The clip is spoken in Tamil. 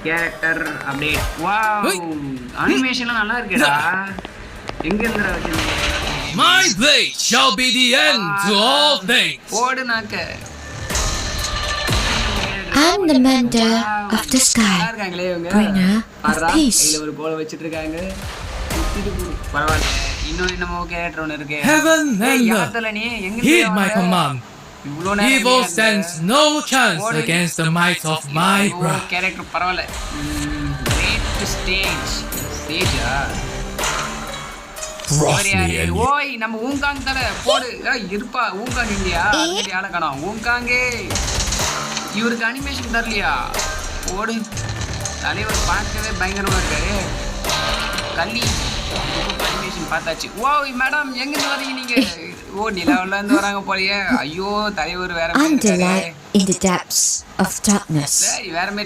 Character update. வாவ், அனிமேஷன்லாம் நல்லா இருக்குடா. எங்க இருந்துடா வச்சிருக்கீங்க? My blade shall be the end to all things. போடு நாக்க. I'm the mender of the sky, இருக்காங்களே இவங்க. bringer of peace. கையில ஒரு கோல வச்சிட்டு இருக்காங்க. பரவாயில்ல. இன்னொரு நம்ம கேரக்டர் ஒன்னு இருக்கு. Heaven and யாத்தல நீ earth, எங்க heed my command. இவ்ளோ நேரம் Evil stands no chance against the might of my breath. Character பரவாயில்ல. Great stage. ஸ்டேஜா? ஓய் நம்ம ஊங்காங் தர போடு. இருப்பா ஊங்காங் இல்லையா? அங்கடி ஆள காணோம். ஊங்காங்கே இவருக்கு அனிமேஷன் தரலையா? போடு. தலைவர் பார்க்கவே பயங்கரமா இருக்காரு. கள்ளி அனிமேஷன் பார்த்தாச்சு. ஓய் மேடம் எங்கிருந்து வரீங்க நீங்க? ஓ நிலாவுல இருந்து வராங்க போலயே. ஐயோ தலைவர் வேற மாதிரி I'm the light in the depths of darkness. சரி வேற மாதிரி